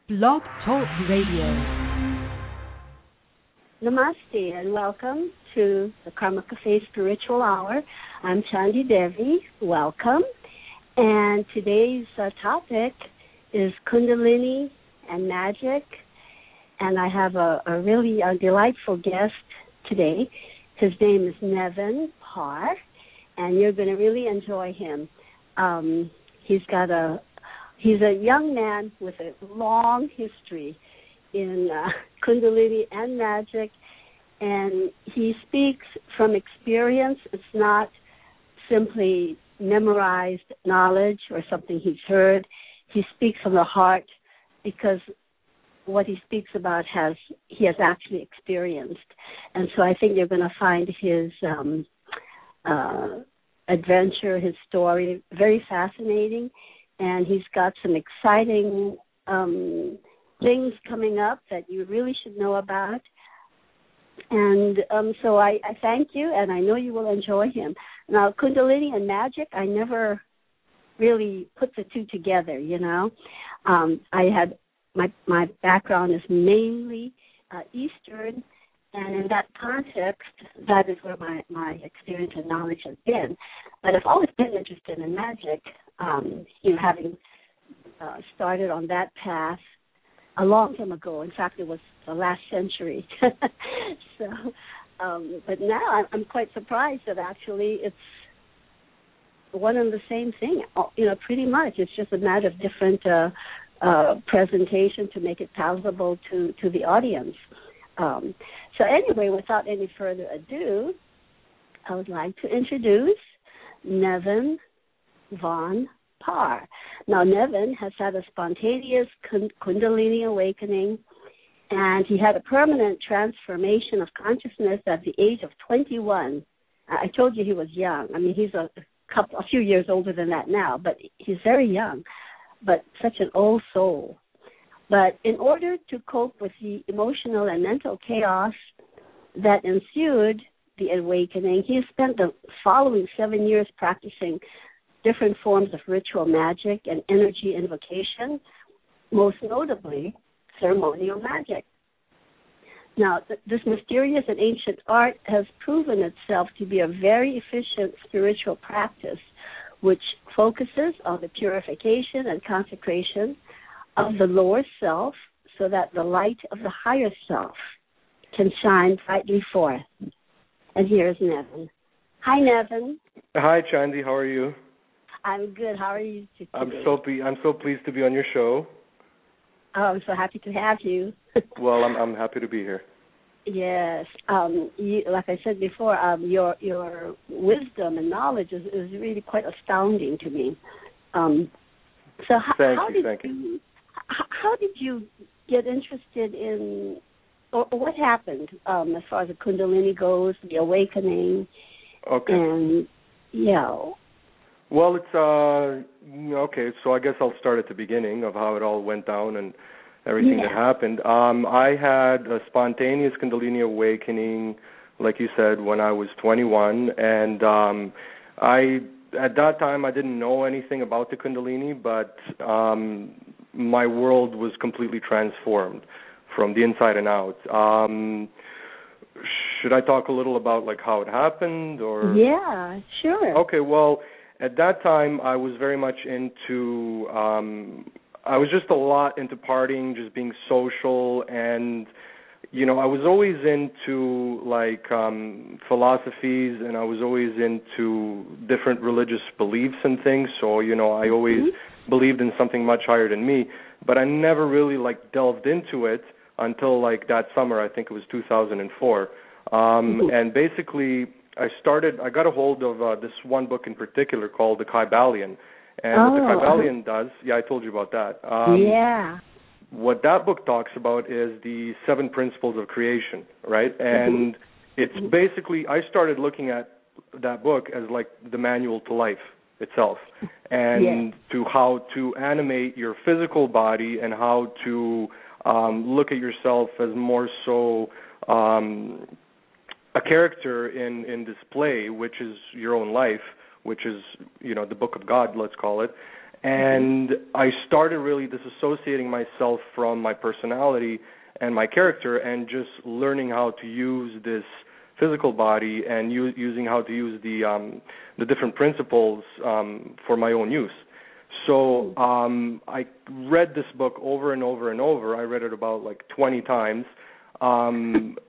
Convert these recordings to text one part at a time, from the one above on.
Blog Talk Radio. Namaste and welcome to the KarmaCaffe Spiritual Hour. I'm Chandi, Devi. Welcome. And today's topic is Kundalini and Magic. And I have a really delightful guest today. His name is Neven Parr, and you're going to really enjoy him. He's a young man with a long history in Kundalini and Magic, and he speaks from experience. It's not simply memorized knowledge or something he's heard. He speaks from the heart because what he speaks about he has actually experienced. And so I think you're going to find his adventure, his story, very fascinating. And he's got some exciting things coming up that you really should know about. And so I thank you, and I know you will enjoy him. Now, Kundalini and Magic, I never really put the two together, you know. My background is mainly Eastern, and in that context, that is where my experience and knowledge has been. But I've always been interested in magic, having started on that path a long time ago. In fact, it was the last century. But now I'm quite surprised that actually it's one and the same thing. Pretty much. It's just a matter of different presentation to make it palatable to the audience. So anyway, without any further ado, I would like to introduce Neven Von Parr. Now, Neven has had a spontaneous Kundalini awakening, and he had a permanent transformation of consciousness at the age of 21. I told you he was young. I mean, he's a few years older than that now, but he's very young, but such an old soul. But in order to cope with the emotional and mental chaos that ensued the awakening, he spent the following 7 years practicing different forms of ritual magic and energy invocation, most notably ceremonial magic. Now, this mysterious and ancient art has proven itself to be a very efficient spiritual practice, which focuses on the purification and consecration of the lower self so that the light of the higher self can shine brightly forth. And here's Neven. Hi, Neven. Hi, Chandi. How are you? I'm good. How are you today? I'm so pleased to be on your show. Oh, I'm so happy to have you. Well, I'm happy to be here. Yes. Like I said before, your wisdom and knowledge is really quite astounding to me. Thank you. How did you get interested in, or what happened as far as the Kundalini goes, the awakening? Okay. And, Well, it's, okay, so I guess I'll start at the beginning of how it all went down and everything that happened. I had a spontaneous Kundalini awakening, like you said, when I was 21, and at that time I didn't know anything about the Kundalini, but my world was completely transformed from the inside and out. Should I talk a little about how it happened, or? Yeah, sure. Okay, well, at that time I was very much into, I was just a lot into partying, just being social, and, I was always into, philosophies, and I was always into different religious beliefs and things, so, I always believed in something much higher than me, but I never really, delved into it until, that summer. I think it was 2004, and basically I got a hold of this one book in particular called the Kybalion, and what the Kybalion does, I told you about that. What that book talks about is the 7 principles of creation, right? And it's basically, I started looking at that book as the manual to life itself, and to how to animate your physical body and how to look at yourself as more so a character in display, which is your own life, which is, the book of God, let's call it. And I started really disassociating myself from my personality and my character and just learning how to use this physical body and using how to use the different principles for my own use. So I read this book over and over and over. I read it about like 20 times, and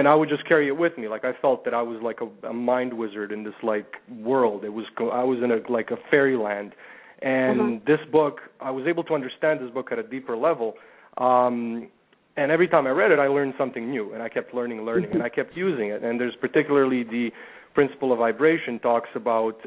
I would just carry it with me. Like I felt that I was like a mind wizard in this like world. I was in a fairyland, and this book, I was able to understand this book at a deeper level. And every time I read it, I learned something new, and I kept learning, and I kept using it. And there's particularly the principle of vibration talks about,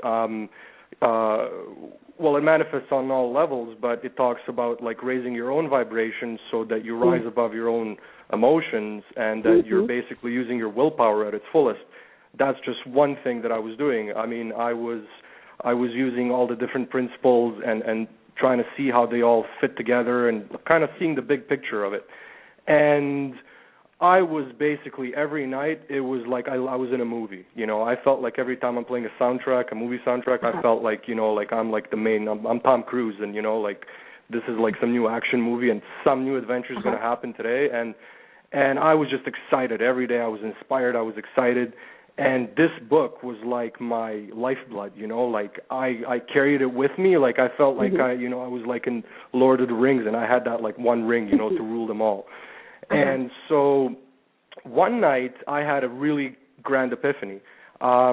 well, it manifests on all levels, but it talks about like raising your own vibration so that you rise above your own emotions and that you're basically using your willpower at its fullest. That's just one thing that I was doing. I mean, I was using all the different principles and trying to see how they all fit together and kind of seeing the big picture of it. And I was basically, every night, it was like I was in a movie. You know, I felt like every time I'm playing a movie soundtrack, I felt like, you know, like I'm like I'm Tom Cruise, and, you know, like this is like some new action movie and some new adventure is going to happen today. And I was just excited. Every day I was inspired, I was excited. And this book was like my lifeblood, you know, like I carried it with me. Like I felt like I was like in Lord of the Rings, and I had that like one ring, you know, to rule them all. And so one night I had a really grand epiphany. I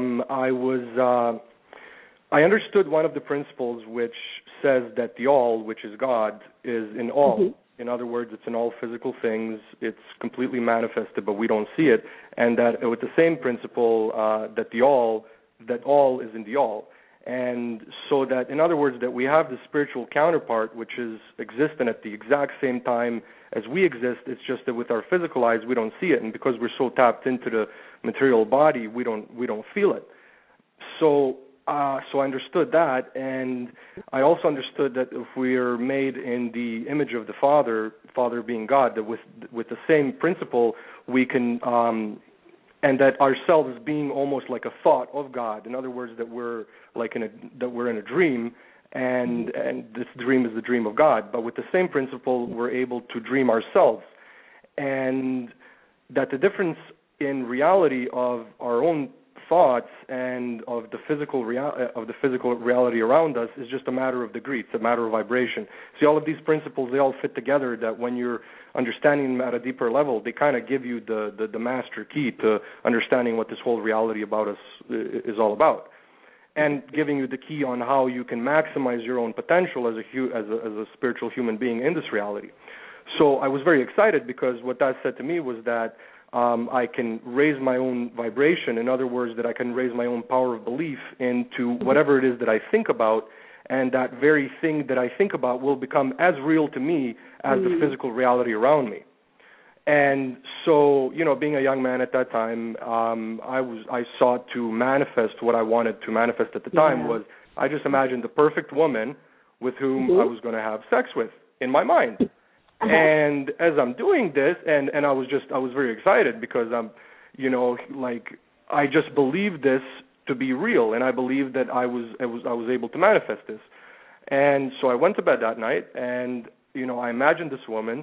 understood one of the principles which says that the all, which is God, is in all. In other words, it's in all physical things. It's completely manifested, but we don't see it. And that with the same principle, that all is in the all. And so that, in other words, that we have the spiritual counterpart, which is existent at the exact same time as we exist. It's just that with our physical eyes, we don't see it. And because we're so tapped into the material body, we don't feel it. So I understood that, and I also understood that if we are made in the image of the Father being God, that with the same principle we can, and that ourselves being almost like a thought of God. In other words, that we're like in a dream, and this dream is the dream of God. But with the same principle, we're able to dream ourselves, and that the difference in reality of our own thoughts and of the physical reality around us is just a matter of degree. It's a matter of vibration. See, all of these principles, they all fit together, that when you're understanding them at a deeper level, they kind of give you the master key to understanding what this whole reality about us is all about, and giving you the key on how you can maximize your own potential as a spiritual human being in this reality. So I was very excited, because what that said to me was that I can raise my own vibration. In other words, that I can raise my own power of belief into whatever it is that I think about, and that very thing that I think about will become as real to me as the physical reality around me. And so, you know, being a young man at that time, I sought to manifest what I wanted to manifest at the time. Was I just imagined the perfect woman with whom I was going to have sex with in my mind. And as I'm doing this, and I was very excited, because I just believed this to be real, and I believed that I was able to manifest this. And so I went to bed that night, and I imagined this woman,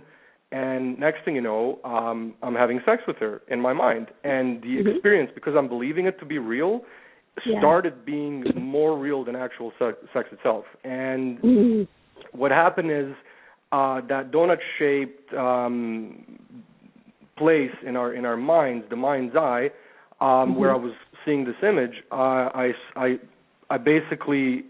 and next thing you know, I'm having sex with her in my mind, and the experience, because I'm believing it to be real, started being more real than actual sex itself. And what happened is, that donut-shaped place in our minds, the mind's eye, where I was seeing this image, I basically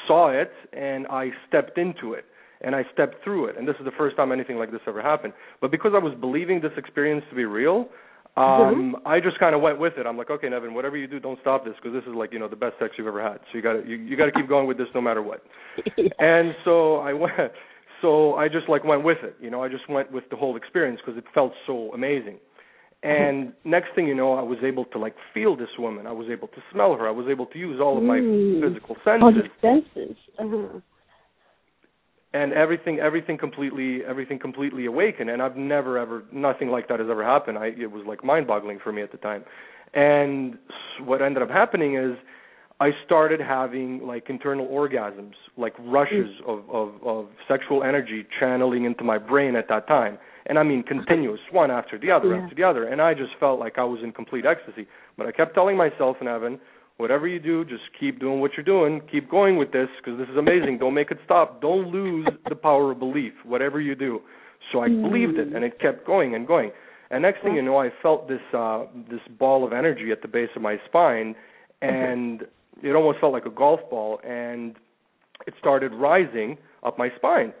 saw it, and I stepped into it, and I stepped through it. And this is the first time anything like this ever happened. But because I was believing this experience to be real, I just kind of went with it. I'm like, okay, Neven, whatever you do, don't stop this, because this is like, the best sex you've ever had. So you got to keep going with this no matter what. And so I went. So I just went with it, I just went with the whole experience, because it felt so amazing. And next thing you know, I was able to feel this woman. I was able to smell her. I was able to use all of my physical senses. All the senses. And everything completely awakened. And I've nothing like that has ever happened. It was mind-boggling for me at the time. And what ended up happening is, I started having like internal orgasms, like rushes of sexual energy channeling into my brain at that time. And I mean continuous, one after the other, after the other. And I just felt like I was in complete ecstasy. But I kept telling myself, Neven, whatever you do, just keep doing what you're doing. Keep going with this because this is amazing. Don't make it stop. Don't lose the power of belief, whatever you do. So I believed it, and it kept going and going. And next thing you know, I felt this ball of energy at the base of my spine, and it almost felt like a golf ball, and it started rising up my spine.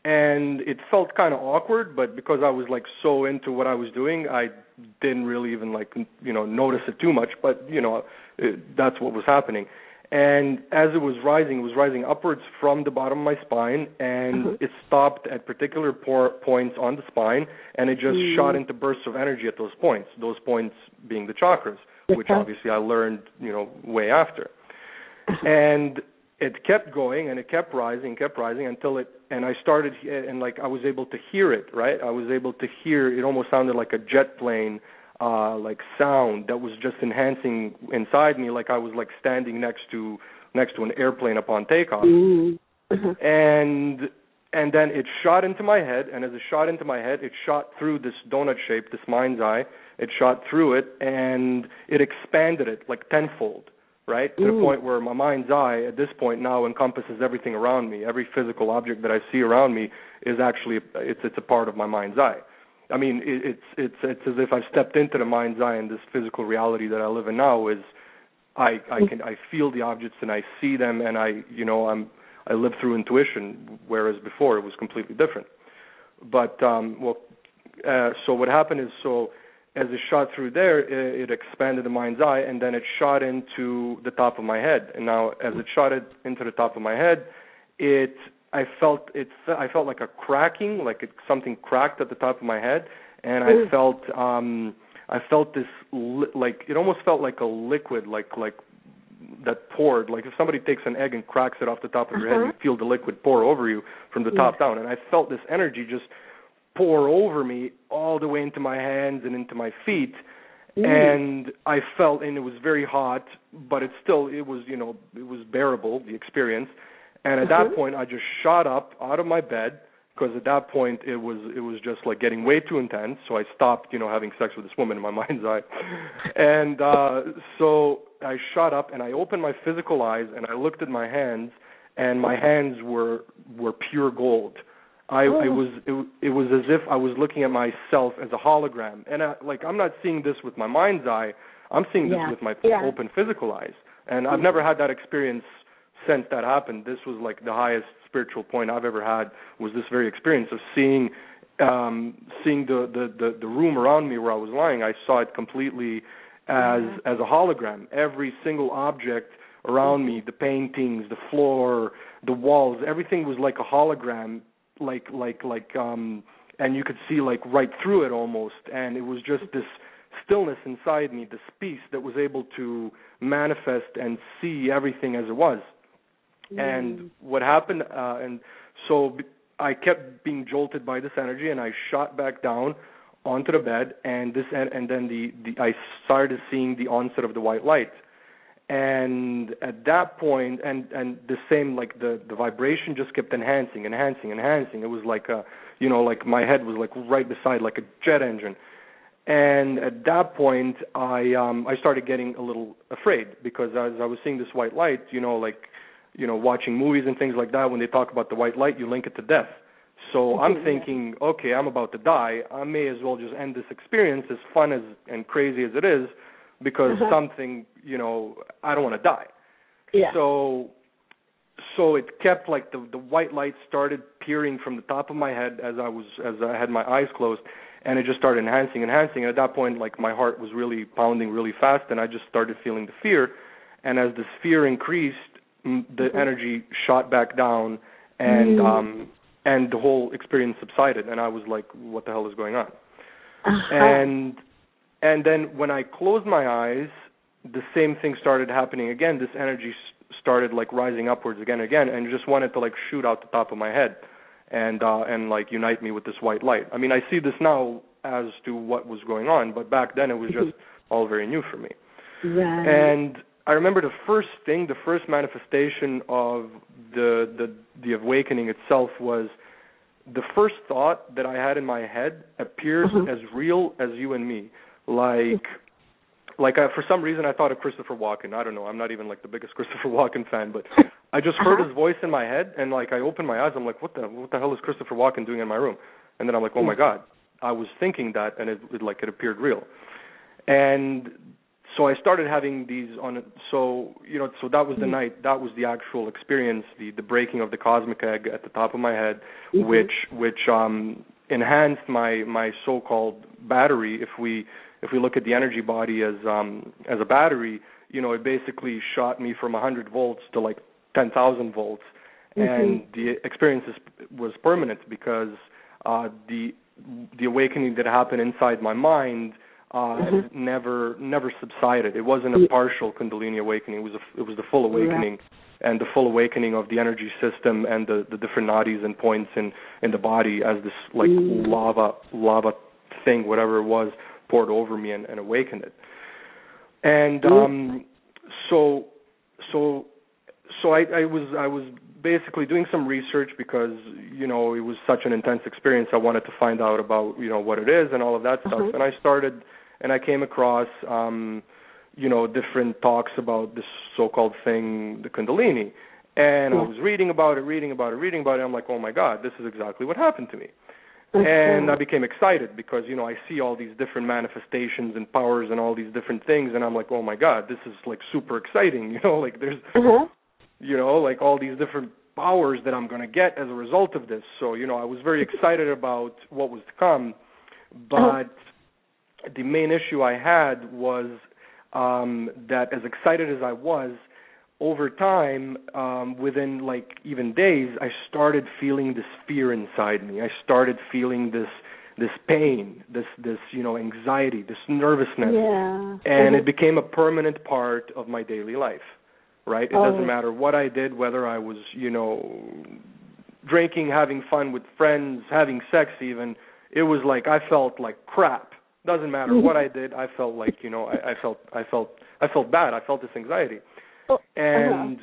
And it felt kind of awkward, but because I was like so into what I was doing, I didn't really even notice it too much. But that's what was happening. And as it was rising upwards from the bottom of my spine, and it stopped at particular points on the spine, and it just shot into bursts of energy at those points being the chakras, which obviously I learned, way after. And it kept going, and it kept rising until and I started, and like I was able to hear it, right? I was able to hear, it almost sounded like a jet plane, like sound that was just enhancing inside me, like I was like standing next to an airplane upon takeoff. And then it shot into my head, and as it shot into my head, it shot through this donut shape, this mind's eye. It shot through it, and it expanded it like tenfold, right? To the point where my mind's eye at this point now encompasses everything around me. Every physical object that I see around me is actually, it's a part of my mind's eye. I mean, it's as if I've stepped into the mind's eye, and this physical reality that I live in now is, I feel the objects and I see them, and I live through intuition, whereas before it was completely different. But so what happened is, as it shot through there, it expanded the mind's eye, and then it shot into the top of my head. And now, as it shot it into the top of my head, I felt like a cracking, like something cracked at the top of my head, and I felt this like it almost felt like a liquid, like that poured. Like if somebody takes an egg and cracks it off the top of your head, you feel the liquid pour over you from the top down. And I felt this energy just pour over me all the way into my hands and into my feet. And I felt, and it was very hot, but it was bearable, the experience. And at that point, I just shot up out of my bed, because at that point it was just like getting way too intense. So I stopped, having sex with this woman in my mind's eye. And so I shot up, and I opened my physical eyes, and I looked at my hands, and my hands were pure gold. It was as if I was looking at myself as a hologram. And I'm not seeing this with my mind's eye. I'm seeing this with my open physical eyes. And I've never had that experience since that happened. This was like the highest spiritual point I've ever had, was this very experience of seeing the room around me where I was lying. I saw it completely as a hologram. Every single object around me, the paintings, the floor, the walls, everything was like a hologram, and you could see like right through it almost. And it was just this stillness inside me, this peace that was able to manifest and see everything as it was. And what happened, and so I kept being jolted by this energy, and I shot back down onto the bed, and then I started seeing the onset of the white light. And at that point, and the same, like the vibration just kept enhancing. It was like like my head was like right beside like a jet engine. And at that point, I started getting a little afraid, because as I was seeing this white light, watching movies and things like that, when they talk about the white light, you link it to death. So I'm thinking, okay, I'm about to die. I may as well just end this experience, as fun and crazy as it is, because something, I don't want to die. Yeah. So it kept like the white light started peering from the top of my head as I had my eyes closed, and it just started enhancing. And at that point, like my heart was really pounding really fast, and I just started feeling the fear. And as this fear increased, the energy shot back down, and the whole experience subsided, and I was like, what the hell is going on? And then when I closed my eyes, the same thing started happening again. This energy started like rising upwards again, and just wanted to like shoot out the top of my head and like unite me with this white light. I mean, I see this now as to what was going on, but back then it was just all very new for me. Right. I remember the first manifestation of the awakening itself was the first thought that I had in my head appeared as real as you and me. For some reason I thought of Christopher Walken. I don't know. I'm not even like the biggest Christopher Walken fan, but I just heard his voice in my head, and like I opened my eyes. I'm like, what the hell is Christopher Walken doing in my room? And then I'm like, oh my God, I was thinking that, and it appeared real. And so I started having these so that was the night, that was the actual experience, the breaking of the cosmic egg at the top of my head, which enhanced my so-called battery. If we look at the energy body as a battery, it basically shot me from 100 volts to like 10,000 volts, and the experience was permanent because the awakening that happened inside my mind never subsided. It wasn't a partial Kundalini awakening. It was the full awakening, and the full awakening of the energy system and the different nadis and points in the body as this like lava thing, whatever it was, poured over me and awakened it. And so I was basically doing some research because it was such an intense experience. I wanted to find out about what it is and all of that stuff. And I started, and I came across different talks about this so-called thing, the Kundalini, and I was reading about it. I'm like, oh my God, this is exactly what happened to me. And I became excited because, I see all these different manifestations and powers and all these different things, and I'm like, oh my God, this is like super exciting, like there's, like all these different powers that I'm going to get as a result of this. So, I was very excited about what was to come, but the main issue I had was that as excited as I was, over time, within like even days, I started feeling this fear inside me. I started feeling this pain, this anxiety, this nervousness, and it became a permanent part of my daily life. Right? It doesn't matter what I did, whether I was drinking, having fun with friends, having sex even. It was like I felt like crap. Doesn't matter what I did. I felt like I felt bad. I felt this anxiety. And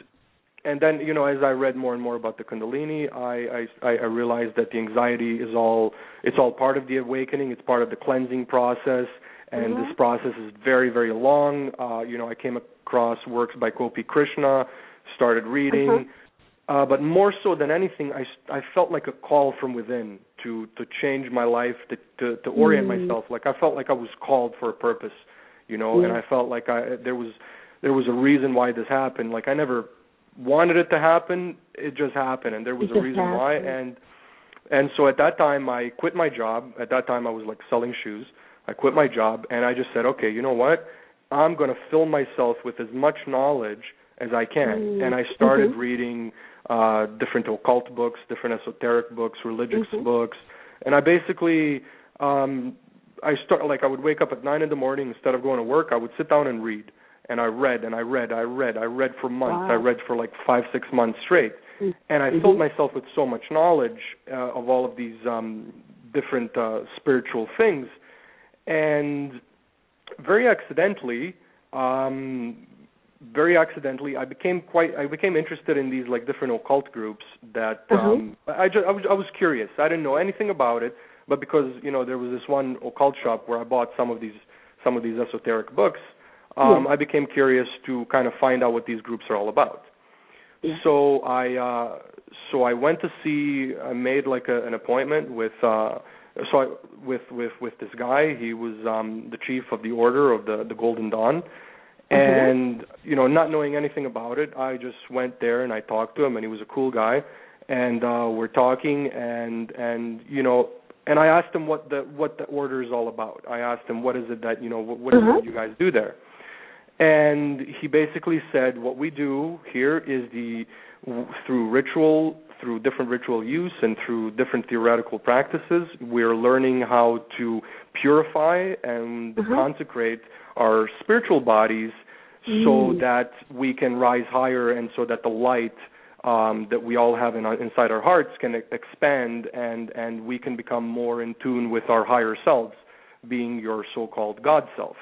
then, as I read more and more about the Kundalini, I realized that the anxiety it's all part of the awakening. It's part of the cleansing process, and this process is very, very long. I came across works by Gopi Krishna, started reading, but more so than anything, I felt like a call from within to change my life, to orient myself. Like I felt like I was called for a purpose, and I felt like there was a reason why this happened. Like I never wanted it to happen. It just happened, and there was a reason why. And so at that time, I quit my job. At that time, I was like selling shoes. I quit my job, and I just said, okay, you know what? I'm going to fill myself with as much knowledge as I can. And I started reading different occult books, different esoteric books, religious books, and I basically I would wake up at 9 a.m. instead of going to work. I would sit down and read. And I read for months. I read for like 5-6 months straight. And I filled myself with so much knowledge of all of these different spiritual things. And very accidentally, I became interested in these like different occult groups that I was curious. I didn't know anything about it, but because there was this one occult shop where I bought some of these esoteric books. I became curious to kind of find out what these groups are all about. So I went to see. I made like an appointment with this guy. He was the chief of the Order of the Golden Dawn, and not knowing anything about it, I just went there and I talked to him, and he was a cool guy, and we're talking, and I asked him what the order is all about. I asked him what is it that what is it you guys do there. And he basically said, what we do here is through different ritual use and through different theoretical practices, we're learning how to purify and consecrate our spiritual bodies so that we can rise higher, and so that the light that we all have inside our hearts can expand, and we can become more in tune with our higher selves, being your so-called God self.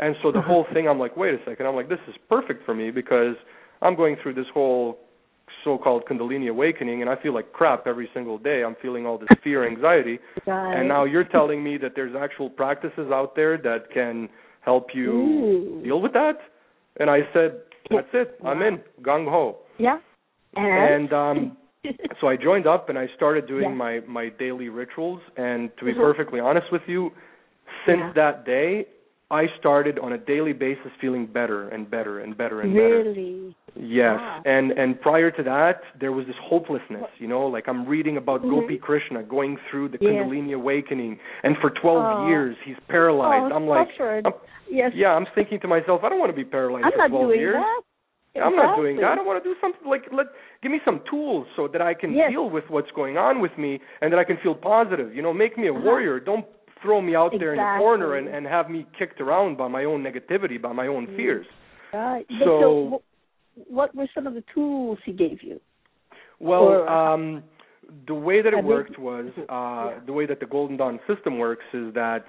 And so the whole thing, I'm like, wait a second. I'm like, this is perfect for me because I'm going through this whole so-called Kundalini awakening, and I feel like crap every single day. I'm feeling all this fear, anxiety. And now you're telling me that there's actual practices out there that can help you deal with that? And I said, that's it. I'm in. Gung-ho. Yeah. And so I joined up, and I started doing my daily rituals. And to be perfectly honest with you, since that day, I started on a daily basis feeling better and better and better and better. Really? Yes. Wow. And prior to that, there was this hopelessness, like I'm reading about Gopi Krishna going through the Kundalini awakening, and for 12 years he's paralyzed. I'm like, I'm thinking to myself, I don't want to be paralyzed for 12 years. I'm not doing that. I want to do something give me some tools so that I can deal with what's going on with me and that I can feel positive. Make me a warrior. Don't throw me out there in the corner and have me kicked around by my own negativity, by my own fears. Right. So what were some of the tools he gave you? Well, the way that it worked was, the way that the Golden Dawn system works is that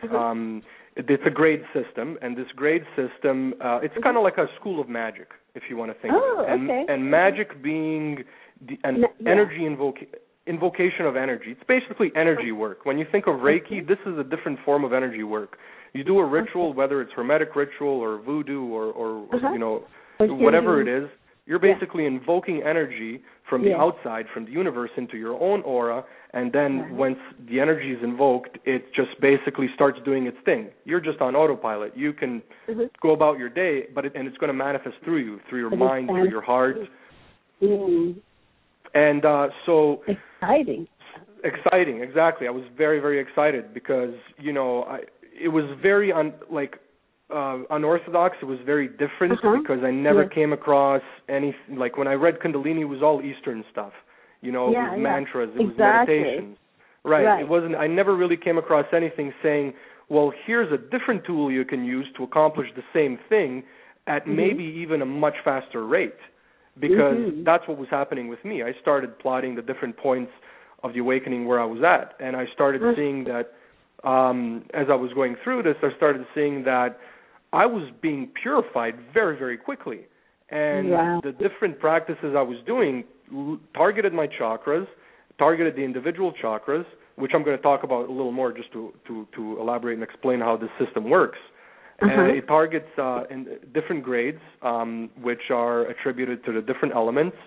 it's a grade system, and this grade system, it's kind of like a school of magic, if you want to think of it. And magic being an energy invocation of energy. It's basically energy work. When you think of Reiki, this is a different form of energy work. You do a ritual, whether it's hermetic ritual or voodoo or whatever it is, you're basically invoking energy from the outside, from the universe into your own aura, and then once the energy is invoked, it just basically starts doing its thing. You're just on autopilot. You can go about your day, and it's going to manifest through you, through your mind, through your heart. And so exciting, exactly. I was very, very excited because it was very unorthodox. It was very different because I never came across anything like when I read Kundalini. It was all Eastern stuff. It was mantras, it was meditations. Right. It wasn't. I never really came across anything saying, well, here's a different tool you can use to accomplish the same thing at maybe even a much faster rate. Because that's what was happening with me. I started plotting the different points of the awakening where I was at, and I started seeing that as I was going through this, I started seeing that I was being purified very, very quickly. And the different practices I was doing targeted my chakras, targeted the individual chakras, which I'm going to talk about a little more just to elaborate and explain how this system works. It targets in different grades, which are attributed to the different elements,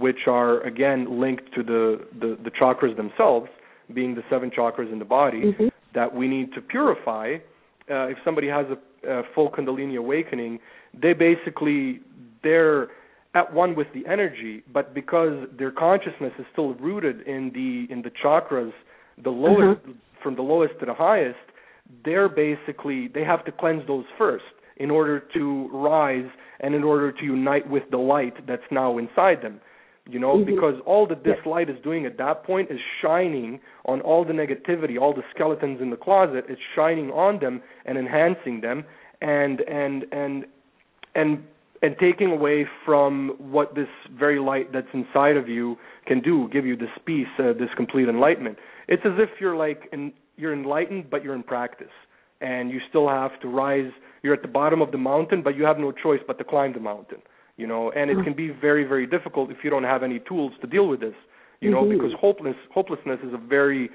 which are, again, linked to the chakras themselves, being the 7 chakras in the body, that we need to purify. If somebody has a full Kundalini awakening, they're at one with the energy, but because their consciousness is still rooted in the chakras, the lowest, from the lowest to the highest, they have to cleanse those first in order to rise and in order to unite with the light that's now inside them. Because all that this light is doing at that point is shining on all the negativity, all the skeletons in the closet. It's shining on them and enhancing them and taking away from what this very light that's inside of you can do, give you this peace, this complete enlightenment. It's as if you're enlightened, but you're in practice, and you still have to rise. You're at the bottom of the mountain, but you have no choice but to climb the mountain. And it can be very, very difficult if you don't have any tools to deal with this. Because hopelessness is a very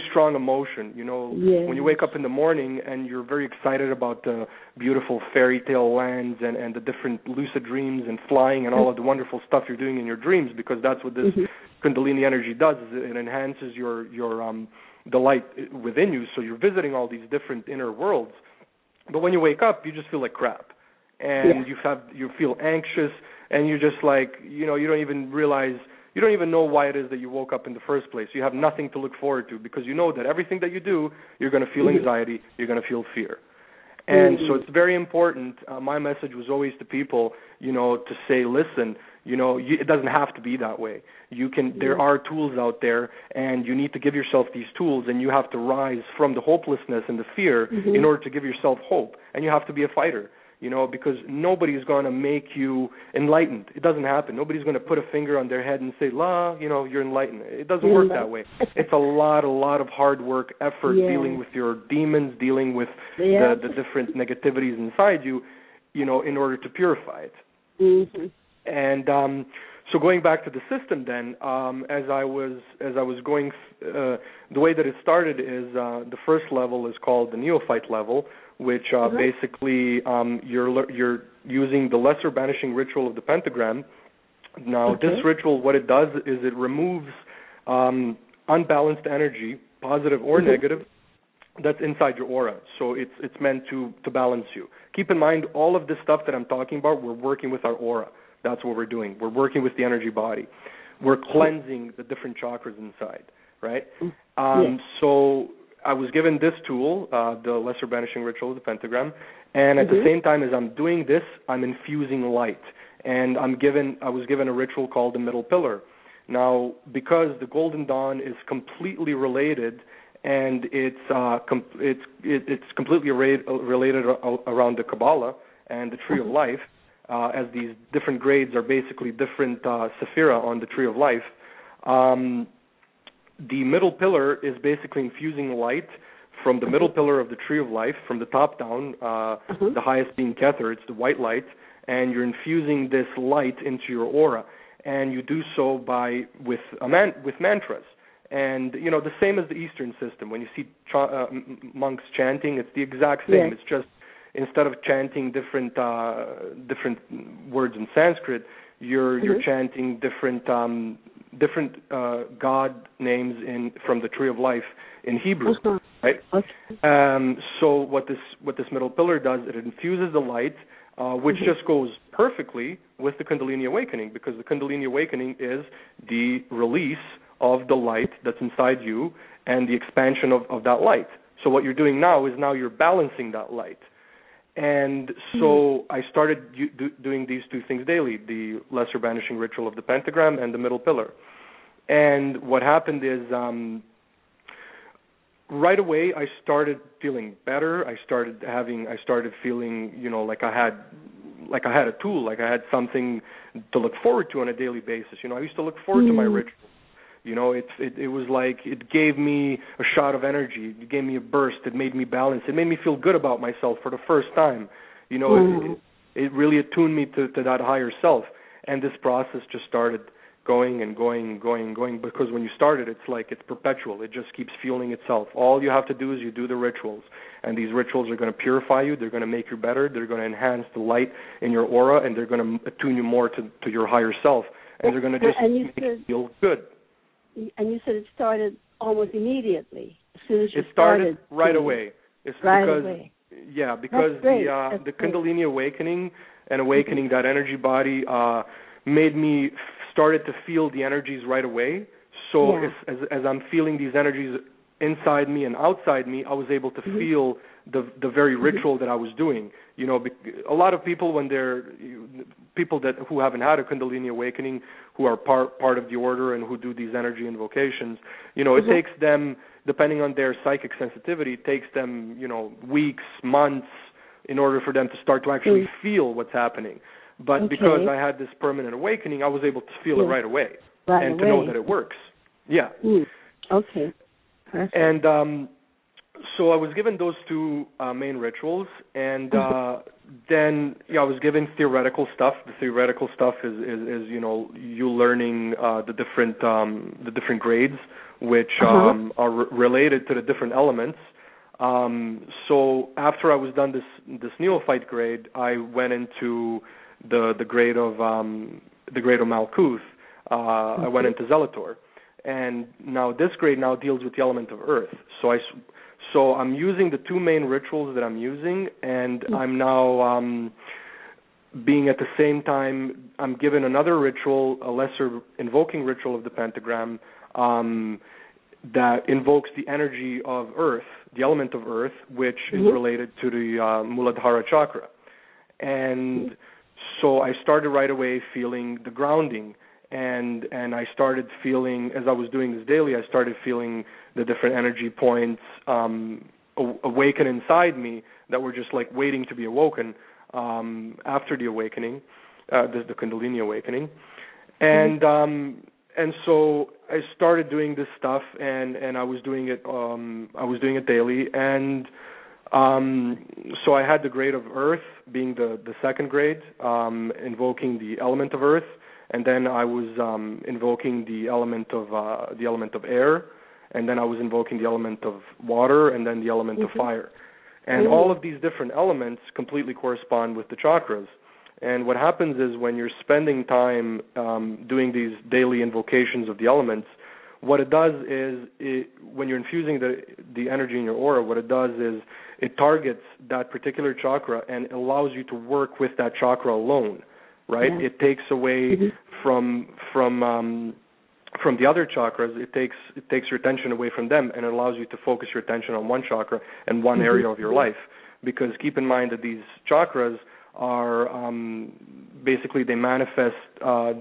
strong emotion. When you wake up in the morning and you're very excited about the beautiful fairy tale lands and the different lucid dreams and flying and all of the wonderful stuff you're doing in your dreams, because that's what this Kundalini energy does. It enhances your the light within you, so you're visiting all these different inner worlds. But when you wake up, you just feel like crap, and you feel anxious, and you're just like, you don't even realize. You don't even know why it is that you woke up in the first place. You have nothing to look forward to because you know that everything that you do, you're going to feel anxiety, you're going to feel fear. And so it's very important. My message was always to people, to say, listen, it doesn't have to be that way. There are tools out there, and you need to give yourself these tools, and you have to rise from the hopelessness and the fear in order to give yourself hope. And you have to be a fighter. because nobody's going to make you enlightened. It doesn't happen. Nobody's going to put a finger on their head and say, "La, you're enlightened." It doesn't work that way. It's a lot of hard work, effort, dealing with your demons, dealing with the different negativities inside you, in order to purify it. Mm-hmm. And so going back to the system, then, as I was going, the way that it started is the first level is called the neophyte level, which basically you're using the lesser banishing ritual of the pentagram. Now, this ritual, what it does is it removes unbalanced energy, positive or negative, that's inside your aura. So it's meant to balance you. Keep in mind, all of this stuff that I'm talking about, we're working with our aura. That's what we're doing. We're working with the energy body. We're cleansing the different chakras inside, right? So I was given this tool, the lesser banishing ritual of the pentagram, and at the same time as I'm doing this, I'm infusing light. And I was given a ritual called the middle pillar. Now, because the Golden Dawn is completely related, and it's completely related around the Kabbalah and the Tree of Life, as these different grades are basically different sephira on the Tree of Life. The middle pillar is basically infusing light from the middle pillar of the Tree of Life, from the top down, the highest being Kether, it's the white light, and you're infusing this light into your aura. And you do so with mantras. And, the same as the Eastern system. When you see monks chanting, it's the exact same. It's just instead of chanting different words in Sanskrit, you're chanting different God names from the Tree of Life in Hebrew, right? So what this middle pillar does, it infuses the light, which just goes perfectly with the Kundalini awakening, because the Kundalini awakening is the release of the light that's inside you and the expansion of that light. So what you're doing now is you're balancing that light. And so I started doing these two things daily, the lesser banishing ritual of the pentagram and the middle pillar. And what happened is right away I started feeling better. I started feeling, like I had a tool, like I had something to look forward to on a daily basis. I used to look forward to my ritual. It was like it gave me a shot of energy. It gave me a burst. It made me balance. It made me feel good about myself for the first time. It really attuned me to that higher self. And this process just started going and going and going and going, because when you start it, it's perpetual. It just keeps fueling itself. All you have to do is you do the rituals. And these rituals are going to purify you. They're going to make you better. They're going to enhance the light in your aura, and they're going to attune you more to your higher self. And they're going to just make you feel good. And you said it started almost immediately. As soon as you started right away. Away. Yeah, because the Kundalini awakening and awakening that energy body made me started to feel the energies right away. So as I'm feeling these energies inside me and outside me, I was able to feel the very ritual that I was doing. A lot of people, when they're people who haven't had a Kundalini awakening, who are part of the order and who do these energy invocations, it takes them, depending on their psychic sensitivity, it takes them, weeks, months, in order for them to start to actually feel what's happening. But because I had this permanent awakening, I was able to feel it right away to know that it works. Yeah. Okay. Perfect. And so I was given those two main rituals, and then I was given theoretical stuff. The theoretical stuff is you learning the different grades, which are related to the different elements. So after I was done this neophyte grade, I went into the grade of Malkuth. I went into Zelator. And now this grade deals with the element of earth. So I'm using the two main rituals that I'm using, and I'm now being at the same time, I'm given another ritual, a lesser invoking ritual of the pentagram, that invokes the energy of earth, the element of earth, which is related to the Muladhara chakra. And so I started right away feeling the grounding. And I started feeling, as I was doing this daily, I started feeling the different energy points awaken inside me that were just like waiting to be awoken. after the awakening, the Kundalini awakening, and so I started doing this stuff, and I was doing it. I was doing it daily, and so I had the grade of Earth, being the second grade, invoking the element of Earth, and then I was invoking the element of air, and then I was invoking the element of water, and then the element of fire. And all of these different elements completely correspond with the chakras. And what happens is when you're spending time doing these daily invocations of the elements, what it does is, when you're infusing the energy in your aura, what it does is it targets that particular chakra and allows you to work with that chakra alone, right? Yeah. It takes away from the other chakras. It takes your attention away from them, and it allows you to focus your attention on one chakra and one area of your life. Because keep in mind that these chakras are basically, they manifest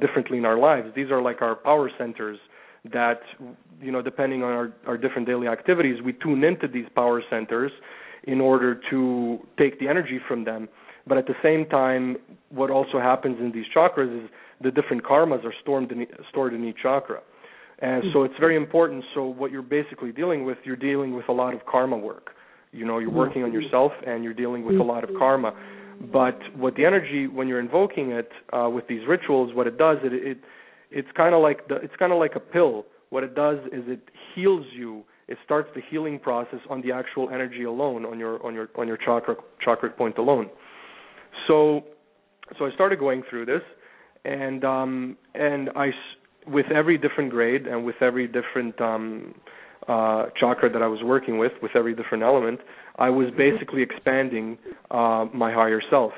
differently in our lives. These are like our power centers that, depending on our different daily activities, we tune into these power centers in order to take the energy from them. But at the same time, what also happens in these chakras is the different karmas are stored in each chakra. And so it's very important. So what you're basically dealing with, you're dealing with a lot of karma work. You're working on yourself, and you're dealing with a lot of karma. But what the energy, when you're invoking it with these rituals, what it does, it's kind of like a pill. What it does is it heals you. It starts the healing process on the actual energy alone, on your chakra point alone. So I started going through this, and I, with every different grade and with every different chakra that I was working with every different element, I was basically expanding my higher self,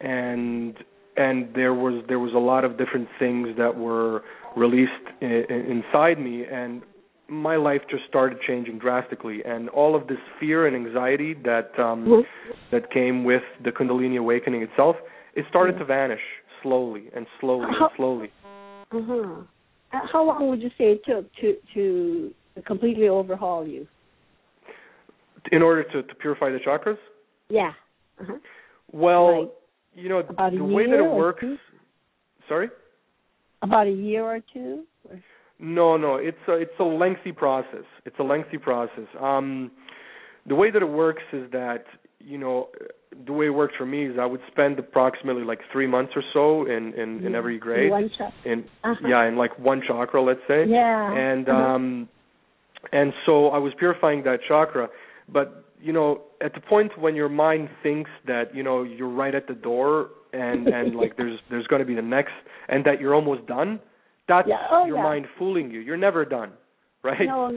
and there was a lot of different things that were released inside me, and my life just started changing drastically. And all of this fear and anxiety that came with the Kundalini awakening itself, it started to vanish slowly and slowly and slowly. How long would you say it took to completely overhaul you? In order to purify the chakras? Yeah. Well, the way that it works... Sorry? About a year or two? No, it's a lengthy process. It's a lengthy process. The way that it works is that, the way it worked for me is I would spend approximately like 3 months or so in every grade. One chakra. In like one chakra, let's say. Yeah. And so I was purifying that chakra, but at the point when your mind thinks that you're right at the door and like there's going to be the next, and that you're almost done, that's your mind fooling you. You're never done, right? No.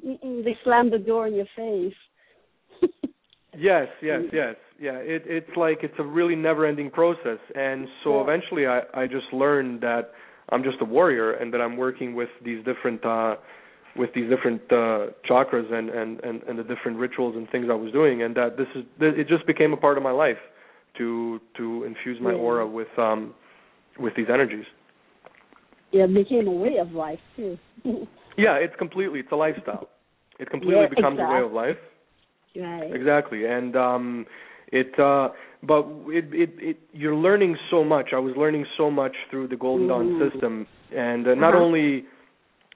They slam the door in your face. Yes. Yeah, it's like it's a really never-ending process, and so eventually I just learned that I'm just a warrior, and that I'm working with these different chakras and the different rituals and things I was doing, and that it just became a part of my life to infuse my aura with these energies. Yeah, it became a way of life too. Yeah, it's a lifestyle. It completely becomes a way of life. Right. Exactly, and you're learning so much. I was learning so much through the Golden Dawn system, and not only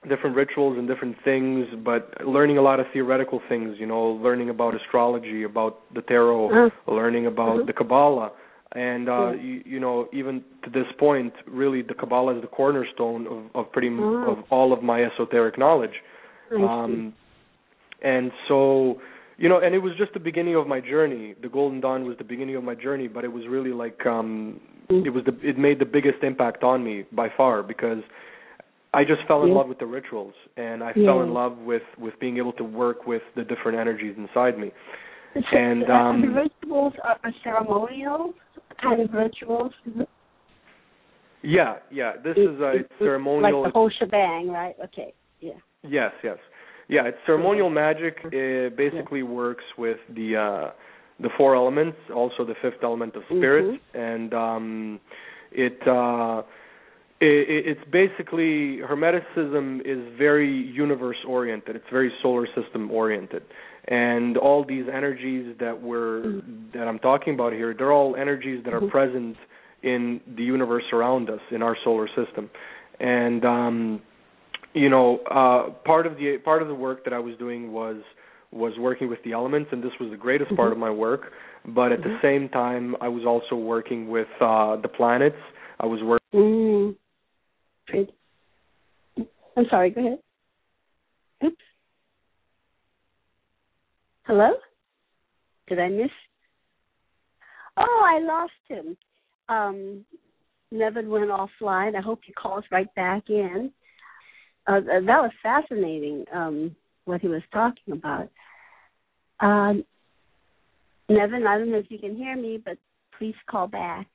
different rituals and different things, but learning a lot of theoretical things. Learning about astrology, about the tarot, learning about the Kabbalah, and even to this point, really, the Kabbalah is the cornerstone of all of my esoteric knowledge. And so. And it was just the beginning of my journey. The Golden Dawn was the beginning of my journey, but it was really like it made the biggest impact on me by far, because I just fell in love with the rituals, and I fell in love with being able to work with the different energies inside me. And the rituals are ceremonial kind of rituals. Yeah. This is it's ceremonial. Like the whole shebang, right? Okay. Yeah. Yes. Yeah, it's ceremonial magic. It basically works with the 4 elements, also the 5th element of spirit, and It's basically, Hermeticism is very universe-oriented. It's very solar system-oriented. And all these energies that I'm talking about here, they're all energies that are present in the universe around us, in our solar system. And, part of the work that I was doing was working with the elements, and this was the greatest part of my work. But at the same time, I was also working with the planets. I was working... I'm sorry, go ahead. Oops. Hello? Did I miss? Oh, I lost him. Neven went offline. I hope he calls right back in. That was fascinating, what he was talking about. Neven, I don't know if you can hear me, but please call back.